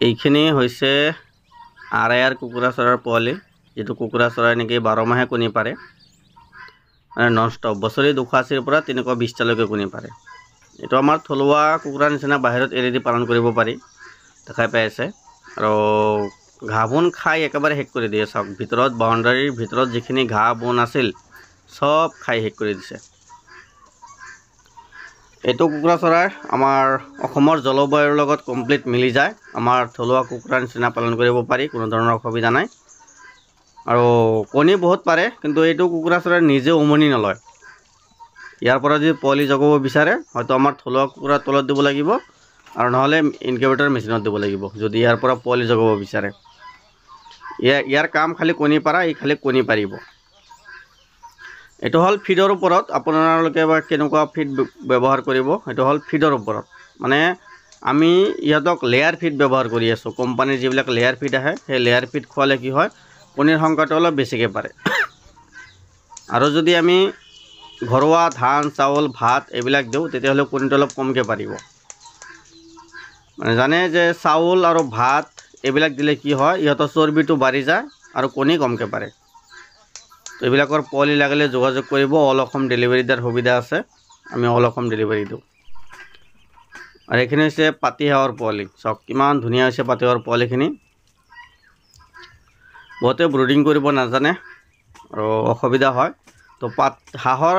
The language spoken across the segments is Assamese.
এইখিনি হৈছে আৰায়াৰ কুকুৰা চৰাইৰ পোৱালি, যিটো কুকুৰা চৰাই নেকি 12 মাহে কণী পাৰে, মানে নন ষ্টপ বছৰি 280 পৰা 320টালৈকে কণী পাৰে। এইটো আমাৰ থলুৱা কুকুৰাৰ নিচিনা বাহিৰত এৰি দি পালন কৰিব পাৰি, দেখাই পাই আছে। আৰু ঘাঁহ বন খাই একেবাৰে শেষ কৰি দিয়ে। চাওক ভিতৰত বাউণ্ডাৰীৰ ভিতৰত যিখিনি ঘাঁহ বন আছিল সব খাই শেষ কৰি দিছে। এইটো কুকুৰা চৰাই আমাৰ অসমৰ জলবায়ুৰ লগত কমপ্লিট মিলি যায়। আমাৰ থলুৱা কুকুৰাৰ নিচিনা পালন কৰিব পাৰি, কোনো ধৰণৰ অসুবিধা নাই। আৰু কণী বহুত পাৰে, কিন্তু এইটো কুকুৰা চৰাই নিজে উমনি নলয়। ইয়াৰ পৰা যদি পোৱালি জগাব বিচাৰে হয়তো আমাৰ থলুৱা কুকুৰাৰ তলত দিব লাগিব, আৰু নহ'লে ইনকিউবেটৰ মেচিনত দিব লাগিব যদি ইয়াৰ পৰা পোৱালি জগাব বিচাৰে। ইয়াৰ কাম খালি কণী পাৰা, ই খালি কণী পাৰিব। এইটো হ'ল ফিডৰ ওপৰত, আপোনালোকে বা কেনেকুৱা ফিড ব্যৱহাৰ কৰিব। এইটো হ'ল ফিডৰ ওপৰত, মানে আমি ইহঁতক লেয়াৰ ফিড ব্যৱহাৰ কৰি আছোঁ। কোম্পানীৰ যিবিলাক লেয়াৰ ফিড আহে, সেই লেয়াৰ ফিড খোৱালে কি হয়, কণীৰ সংখ্যাটো অলপ বেছিকৈ পাৰে। আৰু যদি আমি ঘৰুৱা ধান চাউল ভাত এইবিলাক দিওঁ তেতিয়াহ'লে কণীটো অলপ কমকৈ পাৰিব। মানে জানে যে চাউল আৰু ভাত এইবিলাক দিলে কি হয়, ইহঁতৰ চৰ্বিটো বাঢ়ি যায় আৰু কণী কমকৈ পাৰে। তো এইবিলাকৰ পোৱালি লাগিলে যোগাযোগ কৰিব। অল অসম ডেলিভাৰী দিয়াৰ সুবিধা আছে, আমি অল অসম ডেলিভাৰী দিওঁ। আৰু এইখিনি হৈছে পাতিহাঁহৰ পোৱালি। চাওক কিমান ধুনীয়া হৈছে পাতিহাঁহৰ পোৱালিখিনি। বহুতে ব্ৰুডিং কৰিব নাজানে আৰু অসুবিধা হয়। তো হাঁহৰ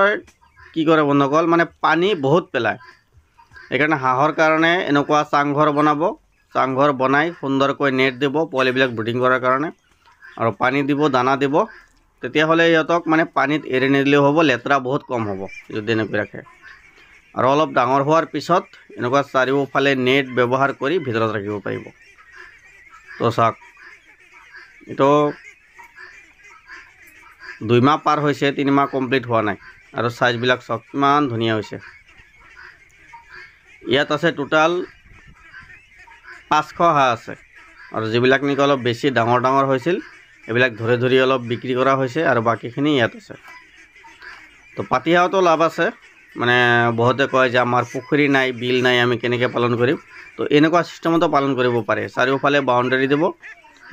কি কৰে বন্ধুসকল, মানে পানী বহুত পেলায়। সেইকাৰণে হাঁহৰ কাৰণে এনেকুৱা চাংঘৰ বনাব, চাংঘৰ বনাই সুন্দৰকৈ নেট দিব পোৱালিবিলাক ব্ৰুডিং কৰাৰ কাৰণে, আৰু পানী দিব, দানা দিব। তেতিয়াহ'লে ইহঁতক মানে পানীত এৰি নিদিলেও হ'ব, লেতেৰা বহুত কম হ'ব যদি এনেকৈ ৰাখে। আৰু অলপ ডাঙৰ হোৱাৰ পিছত এনেকুৱা চাৰিওফালে নেট ব্যৱহাৰ কৰি ভিতৰত ৰাখিব পাৰিব। তো চাওক এইটো 2 মাহ পাৰ হৈছে, 3 মাহ কমপ্লিট হোৱা নাই, আৰু চাইজবিলাক চাওক কিমান ধুনীয়া হৈছে। ইয়াত আছে টোটাল 500 হাঁহ আছে, আৰু যিবিলাক নেকি অলপ বেছি ডাঙৰ ডাঙৰ হৈছিল এইবিলাক ধৰি ধৰি অলপ বিক্ৰী কৰা হৈছে, আৰু বাকীখিনি ইয়াত আছে। তো পাতিহাঁহতো লাভ আছে। মানে বহুতে কয় যে আমাৰ পুখুৰী নাই, বিল নাই, আমি কেনেকৈ পালন কৰিম। তো এনেকুৱা চিষ্টেমতো পালন কৰিব পাৰে। চাৰিওফালে বাউণ্ডাৰী দিব,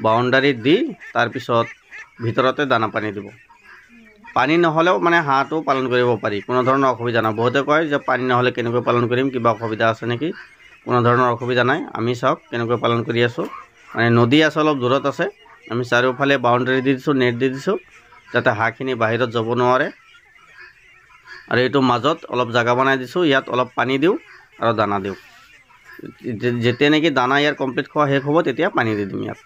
বাউণ্ডাৰী দি তাৰপিছত ভিতৰতে দানা পানী দিব। পানী নহ'লেও মানে হাঁহটো পালন কৰিব পাৰি, কোনো ধৰণৰ অসুবিধা নাই। বহুতে কয় যে পানী নহ'লে কেনেকৈ পালন কৰিম, কিবা অসুবিধা আছে নেকি। কোনো ধৰণৰ অসুবিধা নাই। আমি চাওক কেনেকৈ পালন কৰি আছোঁ। মানে নদী আছে, অলপ দূৰত আছে। আমি চাৰিওফালে বাউণ্ডাৰী দি দিছোঁ, নেট দি দিছোঁ, যাতে হাঁহখিনি বাহিৰত যাব নোৱাৰে। আৰু এইটো মাজত অলপ জেগা বনাই দিছোঁ, ইয়াত অলপ পানী দিওঁ আৰু দানা দিওঁ। যেতিয়া নেকি দানা ইয়াৰ কমপ্লিট খোৱা শেষ হ'ব তেতিয়া পানী দি দিম ইয়াত।